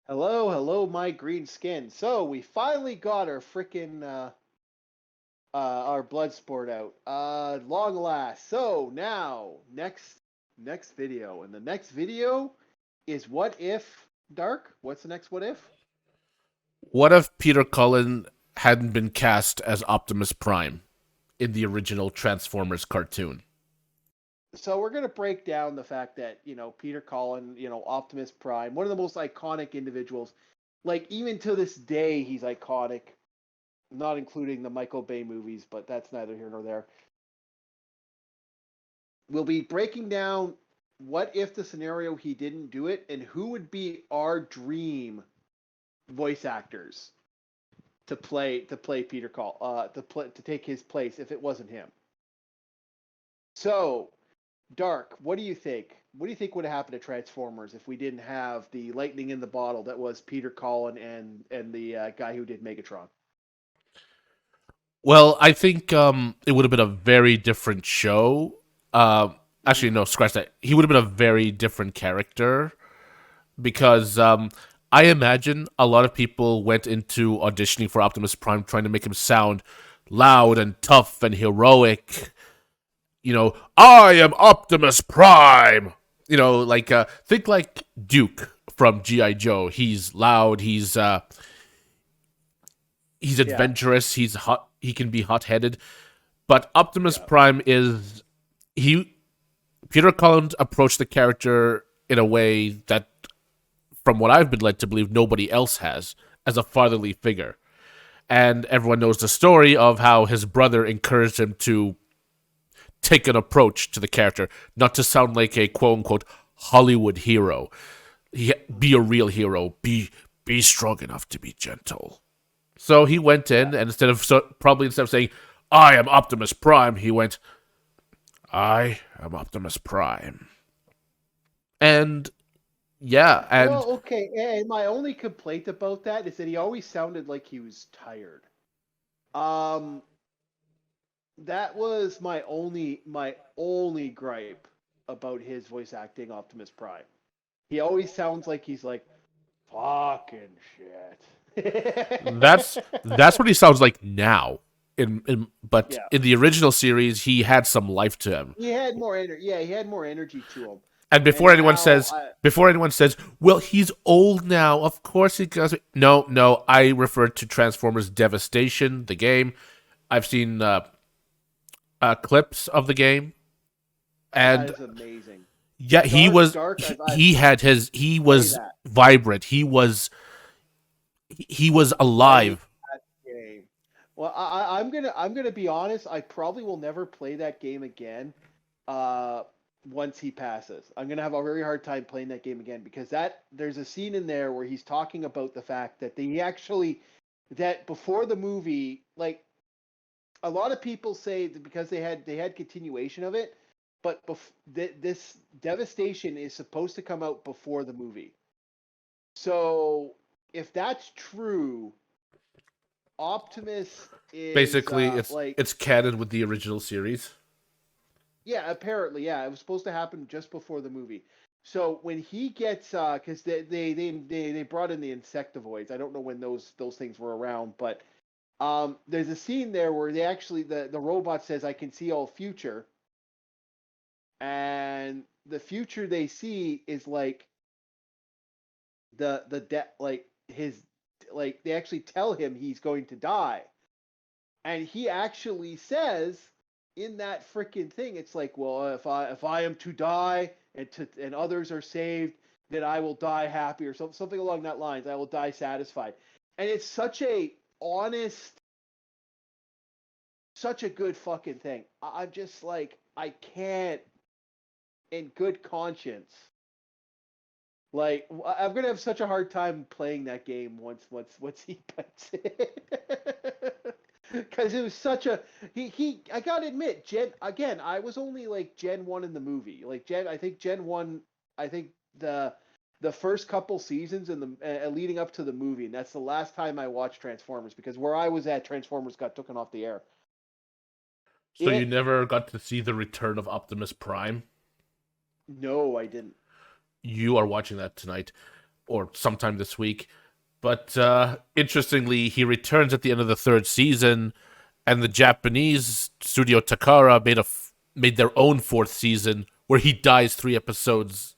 Hello, hello, my green skin. So we finally got our frickin' our blood sport out. Long last. So now next video, and the next video is what if Dark? What's the next what if? What if Peter Cullen hadn't been cast as Optimus Prime in the original Transformers cartoon? So we're gonna break down the fact that Peter Cullen, Optimus Prime, one of the most iconic individuals. Like even to this day, he's iconic. Not including the Michael Bay movies, but that's neither here nor there. We'll be breaking down what if the scenario he didn't do it, and who would be our dream voice actors to play Peter Call to take his place if it wasn't him. So, Dark, what do you think? What do you think would have happened to Transformers if we didn't have the lightning in the bottle that was Peter Cullen and the guy who did Megatron? Well, I think it would have been a very different show. Actually, Mm-hmm. no, scratch that. He would have been a very different character because I imagine a lot of people went into auditioning for Optimus Prime trying to make him sound loud and tough and heroic. I am Optimus Prime. Think like Duke from GI Joe. He's loud. He's Yeah, adventurous. He's hot. He can be hot headed. But Optimus yeah. Prime is he. Peter Cullen approached the character in a way that, from what I've been led to believe, nobody else has as a fatherly figure. And everyone knows the story of how his brother encouraged him to take an approach to the character, not to sound like a quote unquote Hollywood hero. Be a real hero. Be strong enough to be gentle. So he went Yeah. in, and probably instead of saying "I am Optimus Prime," he went "I am Optimus Prime." And yeah, and Well, okay, and my only complaint about that is that he always sounded like he was tired. Um, that was my only gripe about his voice acting Optimus Prime. He always sounds like he's like fucking that's shit. that's what he sounds like now. But Yeah, in the original series, he had some life to him. he had more energy. Yeah, he had more energy to him. And And now, before anyone says, well, he's old now, of course he does. No, no, I refer to Transformers Devastation, the game. I've seen clips of the game, that and is amazing. yeah, Dark. he Play was that. vibrant. He was Play alive. that game. Well, I'm gonna be honest. I probably will never play that game again. Uh, Once he passes, I'm gonna have a very hard time playing that game again because there's a scene in there where he's talking about the fact that they actually that before the movie, like a lot of people say that because they had continuation of it, but this devastation is supposed to come out before the movie. So if that's true, Optimus is Basically, it's like it's canon with the original series. yeah, apparently yeah, it was supposed to happen just before the movie. So when he gets because they brought in the insectivoids. I don't know when those things were around, but there's a scene there where they actually the robot says I can see all future, and the future they see is like like his like they actually tell him he's going to die. And he actually says in that freaking thing, it's like, well, if I am to die and others are saved, then I will die happy or something along that lines. I will die satisfied. And it's such a honest, such a good fucking thing. I'm just like, I can't, in good conscience, like I'm gonna have such a hard time playing that game once he puts it. Because it was such a he I gotta admit, Gen again, I was only like Gen 1 in the movie. Like I think Gen 1, I think the first couple seasons in the leading up to the movie, and that's the last time I watched Transformers because where I was at, Transformers got taken off the air. So you It never got to see the return of Optimus Prime. No, I didn't. You are watching that tonight. or sometime this week. But interestingly, he returns at the end of the third season, and the Japanese studio Takara made their own fourth season where he dies 3 episodes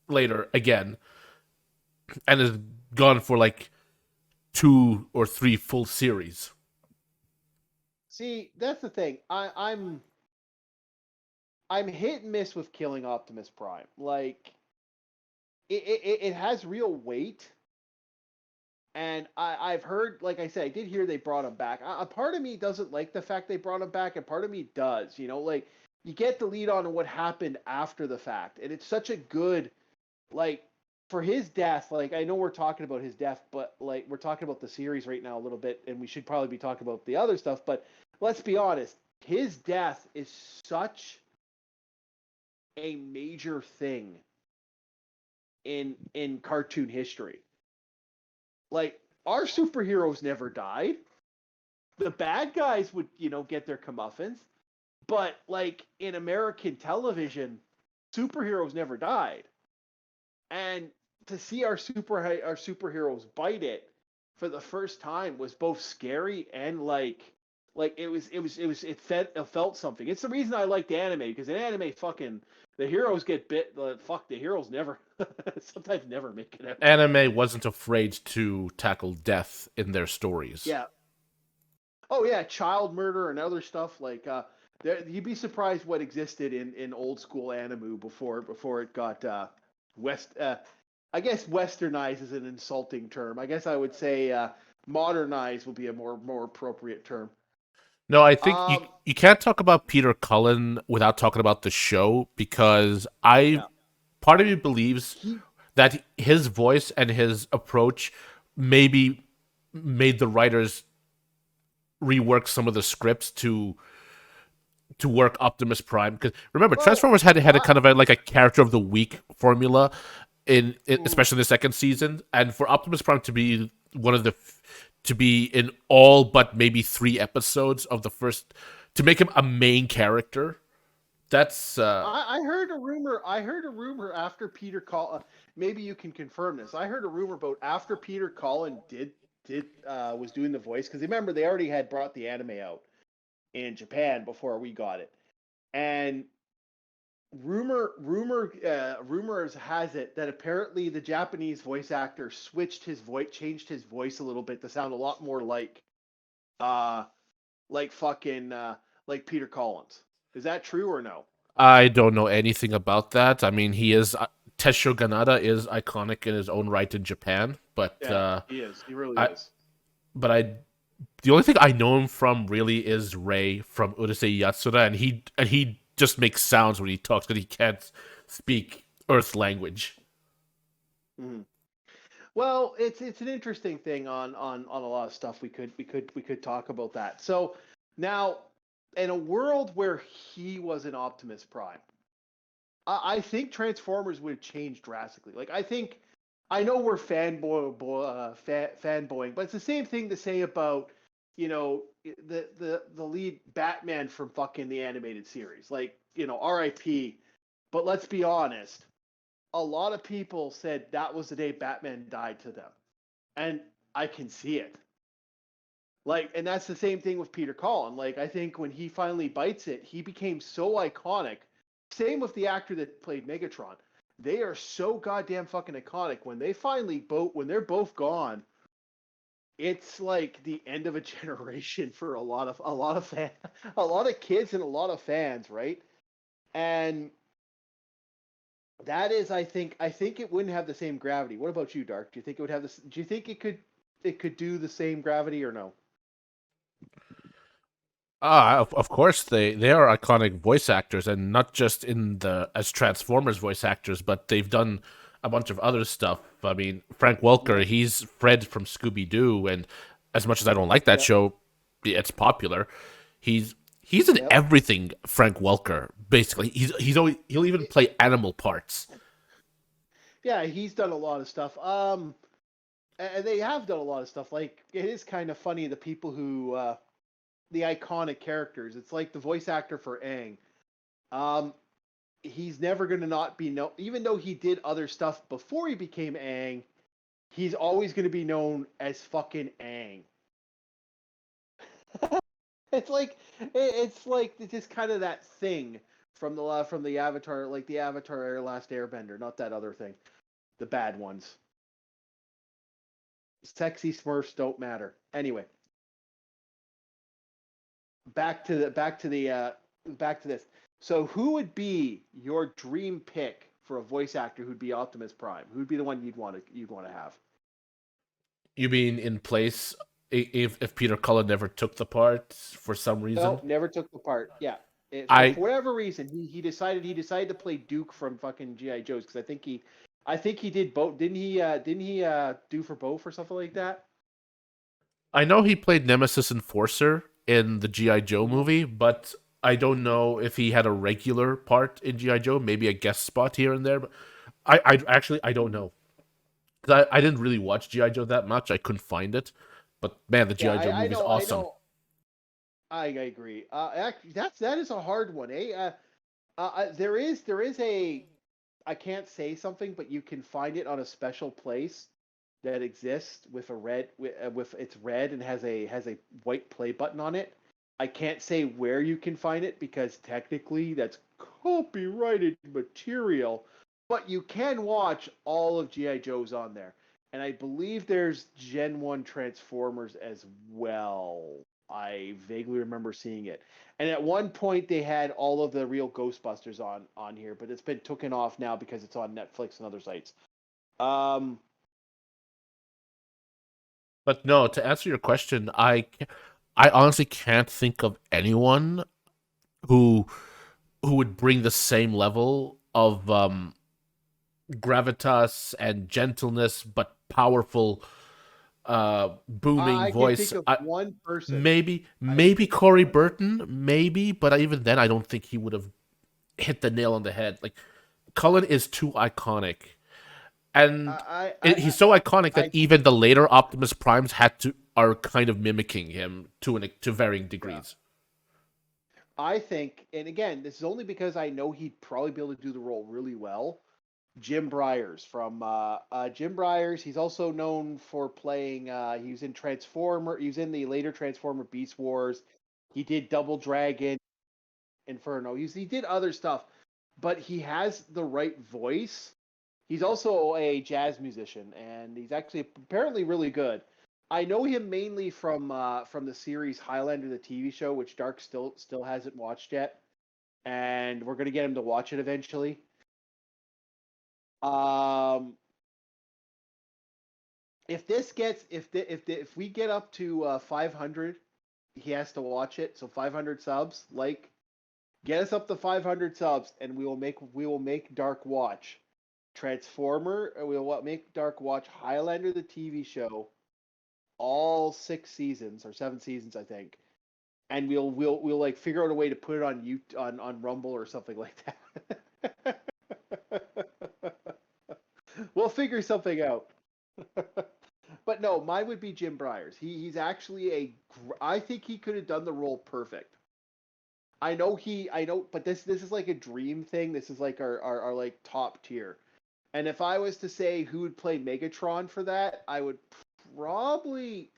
later again, and is gone for like 2 or 3 full series. See, that's the thing. I'm hit and miss with killing Optimus Prime. Like it has real weight, and I've heard, like I said, I did hear they brought him back. A part of me doesn't like the fact they brought him back, and part of me does. You know, like you get the lead on what happened after the fact, and it's such a good like for his death. Like I know we're talking about his death, but like we're talking about the series right now a little bit, and we should probably be talking about the other stuff. But let's be honest, his death is such a major thing in cartoon history. Like our superheroes never died. The bad guys would, get their comeuppance, but like in American television, superheroes never died. And to see our superheroes bite it for the first time was both scary and like it felt something. It's the reason I liked anime, because in anime, fucking the heroes get bit. Fuck, the heroes never sometimes never make it out. Anime wasn't afraid to tackle death in their stories. Yeah. Oh yeah, child murder and other stuff like you'd be surprised what existed in old school anime before it got west. I guess westernized is an insulting term. I guess I would say modernized would be a more appropriate term. No, I think Um, you can't talk about Peter Cullen without talking about the show, because I yeah, part of me believes he that his voice and his approach maybe made the writers rework some of the scripts to work Optimus Prime. Because remember, well, Transformers had a I, kind of like a character of the week formula mm, especially in the second season, and for Optimus Prime to be to be in all but maybe 3 episodes of the first, to make him a main character. That's I heard a rumor. I heard a rumor after Peter Call. Maybe you can confirm this. I heard a rumor about after Peter Cullen did was doing the voice, because remember they already had brought the anime out in Japan before we got it, and rumors has it that apparently the Japanese voice actor changed his voice a little bit to sound a lot more uh like fucking like Peter Collins. Is that true or no? I don't know anything about that. I mean, he is Tesho Ganada is iconic in his own right in Japan, but Yeah, he is. He really I is. but I the only thing I know him from really is Ray from Urusei Yatsura, and he just makes sounds when he talks because he can't speak Earth language. Mhm. Well, it's an interesting thing on a lot of stuff. We could talk about that. So now, in a world where he was an Optimus Prime, I think Transformers would change drastically. Like I know we're fanboying, but it's the same thing to say about the lead Batman from fucking the animated series. Like R.I.P. But let's be honest, a lot of people said that was the day Batman died to them, and I can see it. Like, and that's the same thing with Peter Cullen. Like, I think when he finally bites it, he became so iconic. Same with the actor that played Megatron. They are so goddamn fucking iconic. When they're both gone, it's like the end of a generation for a lot of kids and a lot of fans, right? And that is, I think it wouldn't have the same gravity. What about you, Dark? Do you think it would have this? Do you think it could do the same gravity or no? Of course they are iconic voice actors, and not just in the as Transformers voice actors, but they've done a bunch of other stuff. I mean, Frank Welker, Yep. he's Fred from Scooby Doo, and as much as I don't like that Yep. show, it's popular. He's he's in Yep. everything. Frank Welker, basically, he's always he'll even play animal parts. Yeah, he's done a lot of stuff. And they have done a lot of stuff. Like it is kind of funny the people who the iconic characters. It's like the voice actor for Aang. Um, he's never going to not be known, even though he did other stuff before he became Aang. He's always going to be known as fucking Aang. It's just kind of that thing from the Avatar, like the Avatar Last Airbender, not that other thing, the bad ones. Sexy Smurfs don't matter. Anyway, back to this. So, who would be your dream pick for a voice actor who'd be Optimus Prime? Who'd be the one you'd want to have? You mean in place if Peter Cullen never took the part for some reason? No, never took the part. Yeah, for I whatever reason, he decided to play Duke from fucking GI Joes because I think he did both. Didn't he do for both or something like that? I know he played Nemesis Enforcer in the GI Joe Mhm. movie, but I don't know if he had a regular part in GI Joe, maybe a guest spot here and there. But I actually I don't know. 'Cause I didn't really watch GI Joe that much. I couldn't find it. But man, the Yeah, GI Joe I movie's know, I awesome. know. I agree. Actually, that is a hard one, eh? There is a I can't say something, but you can find it on a special place that exists with a with it's red and has a white play button on it. I can't say where you can find it because technically that's copyrighted material, but you can watch all of GI Joe's on there. And I believe there's Gen 1 Transformers as well. I vaguely remember seeing it. And at one point they had all of the real Ghostbusters on here, but it's been taken off now because it's on Netflix and other sites. Um, But no, to answer your question, I honestly can't think of anyone who would bring the same level of gravitas and gentleness, but powerful, booming I can voice. think of one person. I Maybe Corey Burton, maybe, but even then, I don't think he would have hit the nail on the head. Like Cullen is too iconic, and he's so iconic that I even the later Optimus Primes had to are kind of mimicking him to varying yeah. degrees. I think, and again, this is only because I know he'd probably be able to do the role really well. Jim Briers from Jim Briers. He's also known for playing. He was in Transformer. He was in the later Transformer Beast Wars. He did Double Dragon, Inferno. He did other stuff, but he has the right voice. He's also a jazz musician, and he's actually apparently really good. I know him mainly from the series Highlander, the TV show, which Dark still hasn't watched yet, and we're gonna get him to watch it eventually. Um, if we get up to 500, he has to watch it. So 500 subs, like get us up to 500 subs, and we will make Dark watch Transformer. We will make Dark watch Highlander the TV show, all 6 seasons or 7 seasons, I think, and we'll like figure out a way to put it on on Rumble or something like that. We'll figure something out. But no, mine would be Jim Briers. He's actually I think he could have done the role perfect. I know, but this is like a dream thing. This is like our like top tier. And if I was to say who would play Megatron for that, I would probably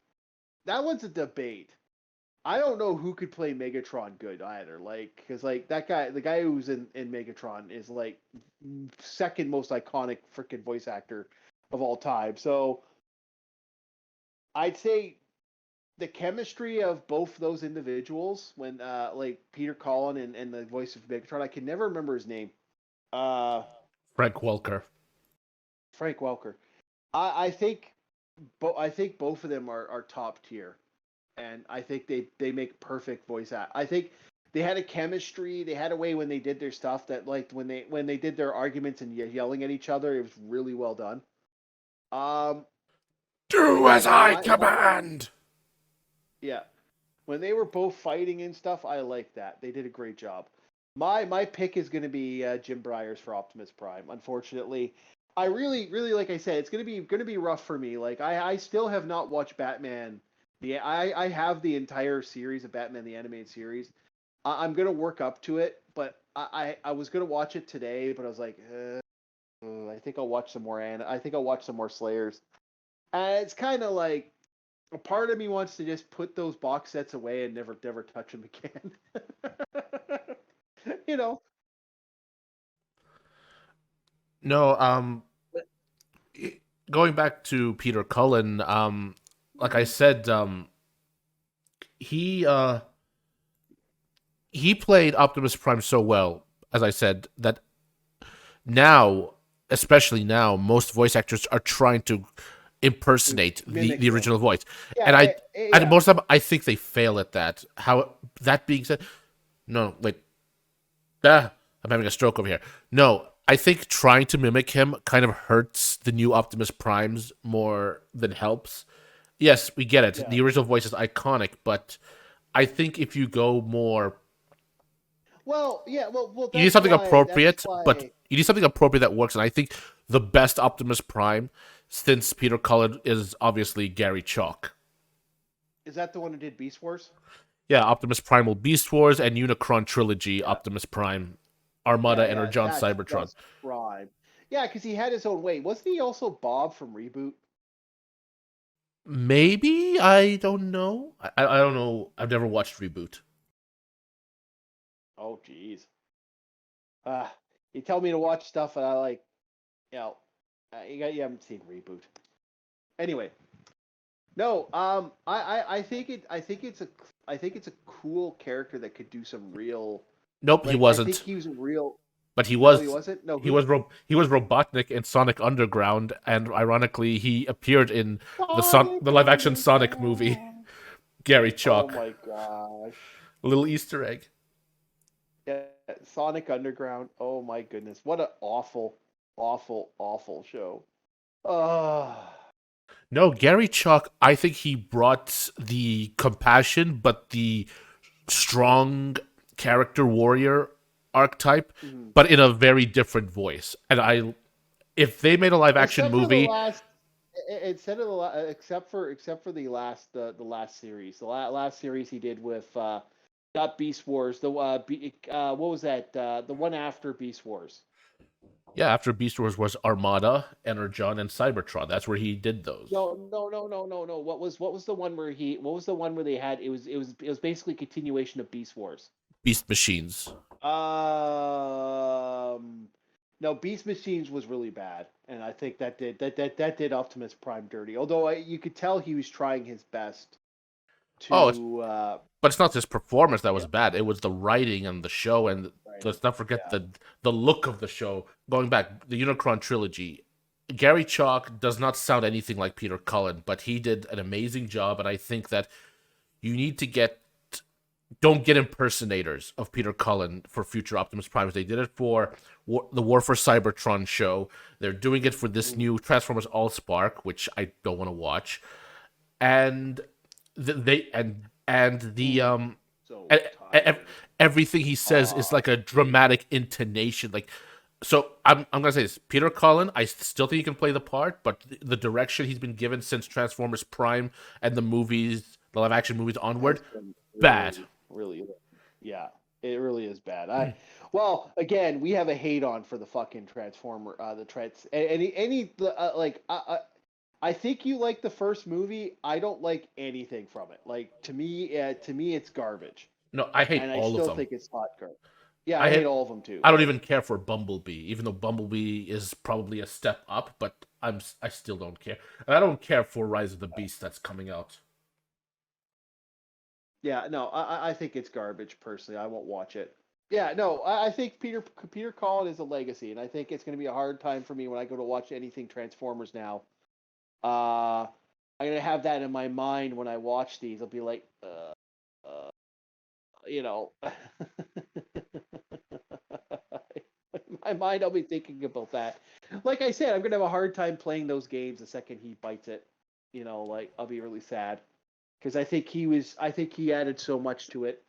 that one's a debate. I don't know who could play Megatron good either. Like, because like that guy, the guy who's in Megatron is like second most iconic freaking voice actor of all time. So I'd say the chemistry of both those individuals when like Peter Cullen and the voice of Megatron, I can never remember his name. Uh, Frank Welker. Frank Welker. I think both of them are top tier, and I think they make perfect voice act. I think they had a chemistry. They had a way when they did their stuff that like when they did their arguments and yelling at each other, it was really well done. Um, Do yeah, as no, I my command. yeah. When they were both fighting and stuff, I like that. They did a great job. My pick is going to be Jim Briers for Optimus Prime. Unfortunately, I really like I said, it's going to be rough for me. Like I still have not watched Batman. I have the entire series of Batman the animated series. I'm going to work up to it, but I was gonna watch it today, but I was like, I think I'll watch some more, and I think I'll watch some more Slayers. And it's kind of like a part of me wants to just put those box sets away and never touch them again. you know. No, going back to Peter Cullen, like I Mhm. said, he he played Optimus Prime so well, as I said, that now, especially now, most voice actors are trying to impersonate Mimic the him. original voice, Yeah, and yeah. most of them I think they fail at that. How that being said, no, wait, I'm having a stroke over here. No, I think trying to mimic him kind of hurts the new Optimus Primes more than helps. Yes, we get it. Yeah. The original voice is iconic, but I think if you go more, Well, yeah. Well. you need That's something why. That's appropriate, but why. you need something appropriate that works. And I think the best Optimus Prime, since Peter Cullen, is obviously Gary Chalk. Is that the one who did Beast Wars? Yeah, Optimus Primal Beast Wars and Unicron Trilogy, Yeah. Optimus Prime, Yeah. Armada, Yeah. Energon, Cybertron. That's Prime. Yeah, because he had his own way. Wasn't he also Bob from Reboot? Maybe I don't know. I don't know. I've never watched Reboot. Oh, jeez. You tell me to watch stuff, and I like, you know, you haven't seen Reboot. Anyway, no. I think it's a cool character that could do some real, Nope, he like, I think wasn't. he was a real. But No, he wasn't. No, he who? was he was Robotnik in Sonic Underground, and ironically, he appeared in Sonic the live action Sonic movie. Underground. Gary Oh Chalk, my gosh. a little Easter egg. Yeah, Sonic Underground. Oh my goodness. What an awful show. Oh, No, Gary Chalk. I think he brought the compassion, but the strong character warrior archetype, mhm. but in a very different voice. And if they made a live action Except for the movie, last, instead of except for the last series, last series he did with not Beast Wars, what was that? The one after Beast Wars. yeah, after Beast Wars was Armada, Energon, and Cybertron. That's where he did those. No. What was the one where he? What was the one where they had? It was basically a continuation of Beast Wars. Beast Machines. Um, no, Beast Machines was really bad, and I think that did Optimus Prime dirty. Although you could tell he was trying his best Oh, to. but it's not his performance that Yeah, was bad. It was the writing and the show, and writing. let's not forget Yeah. the look of the show. Going back, the Unicron trilogy. Gary Chalk does not sound anything like Peter Cullen, but he did an amazing job, and I think that you need to get don't get impersonators of Peter Cullen for future Optimus Primes. They did it for the War for Cybertron show. They're doing it for this Mhm. new Transformers Allspark, which I don't want to watch. And they and the So e- e- tired. everything he says is Ah, like a dramatic intonation. Like, so I'm gonna say this: Peter Cullen, I still think he can play the part, but the direction he's been given since Transformers Prime and the movies, the live action movies onward, has been bad. really, yeah. It really is bad. Well, again, we have a hate on for the fucking Transformer, the trans, any, like, I think you like the first movie. I don't like anything from it. Like to me, it's garbage, No, I hate and I all of still them. think it's hot garbage. Yeah, I I hate hate. all of them too. I don't even care for Bumblebee, even though Bumblebee is probably a step up, but I still don't care, and I don't care for Rise of the Beast that's coming out. Yeah, no, I think it's garbage. Personally, I won't watch it. Yeah, no, I think Peter Cullen is a legacy, and I think it's going to be a hard time for me when I go to watch anything Transformers now. Uh, I'm gonna have that in my mind when I watch these. I'll be like, uh, you know, in my mind, I'll be thinking about that. Like I said, I'm gonna have a hard time playing those games the second he bites it. Like I'll be really sad because I think he added so much to it.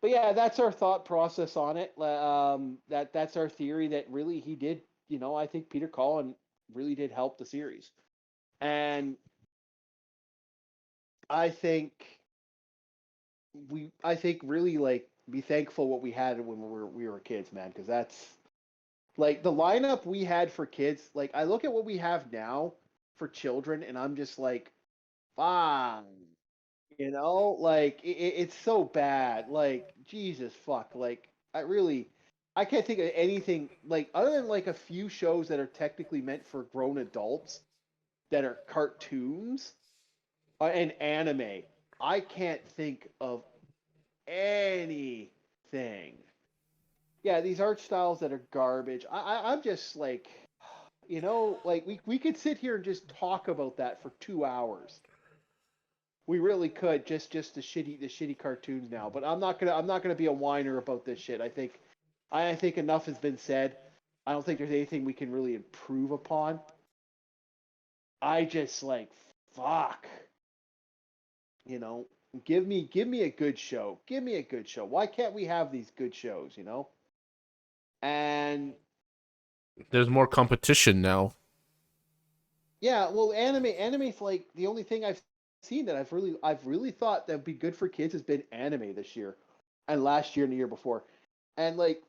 But yeah, that's our thought process on it. That's our theory that really he did. I think Peter Cullen really did help the series, and I think I think really like be thankful what we had when we were kids, man, because that's like the lineup we had for kids. Like I look at what we have now for children, and I'm just like, fine, like it's so bad. Like Jesus fuck, like I can't think of anything like other than like a few shows that are technically meant for grown adults that are cartoons and anime. I can't think of anything. Yeah, these art styles that are garbage. I'm just like, like we could sit here and just talk about that for 2 hours. We really could just the shitty cartoons now. But I'm not gonna be a whiner about this shit. I think enough has been said. I don't think there's anything we can really improve upon. I just like fuck. You know, give me a good show. Give me a good show. Why can't we have these good shows? And There's more competition now. yeah, well, anime's like the only thing I've seen that I've really thought that would be good for kids has been anime this year, and last year and the year before, and like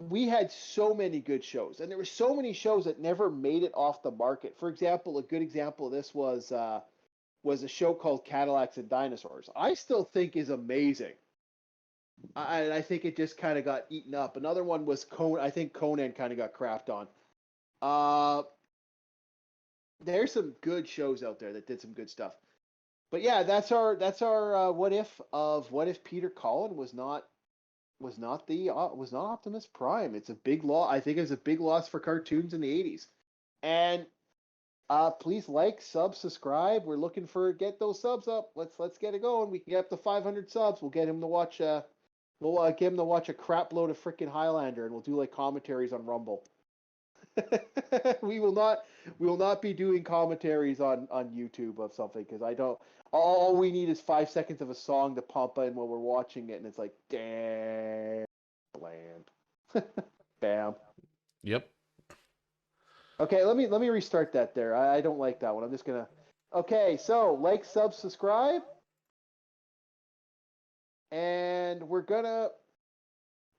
we had so many good shows, and there were so many shows that never made it off the market. For example, a good example of this was a show called Cadillacs and Dinosaurs. I still think is amazing. I think it just kind of got eaten up. Another one was Conan. I think Conan kind of got crapped on. Uh, there's some good shows out there that did some good stuff. But yeah, that's our what if Peter Cullen was not Optimus Prime. It's a big loss. I think it's a big loss for cartoons in the '80s. And please like, subscribe. We're looking for get those subs up. Let's get it going. We can get up to 500 subs. We'll get him to watch. We'll get him to watch a crap load of freaking Highlander, and we'll do like commentaries on Rumble. we will not we will not be doing commentaries on YouTube of something because I don't. All we need is 5 seconds of a song to pump in while we're watching it, and it's like damn bland. Bam. Yep. Okay, let me restart that there. I don't like that one. I'm just gonna. Okay, so like, subscribe, and we're gonna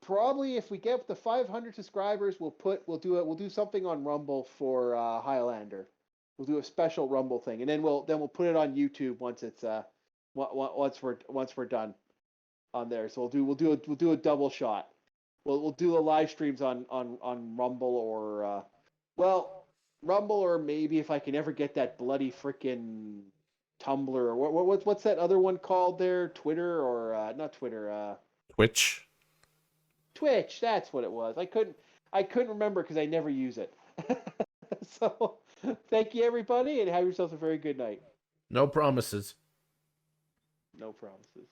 probably if we get up to 500 subscribers, we'll do something on Rumble for Highlander. We'll do a special Rumble thing, and then we'll put it on YouTube once it's once we're done on there. So we'll do a double shot. We'll do the live streams on Rumble or well Rumble or maybe if I can ever get that bloody frickin' Tumblr or what's that other one called there? Twitter or not Twitter? Twitch. Twitch. That's what it was. I couldn't remember because I never use it. So thank you everybody and have yourselves a very good night. No promises. No promises.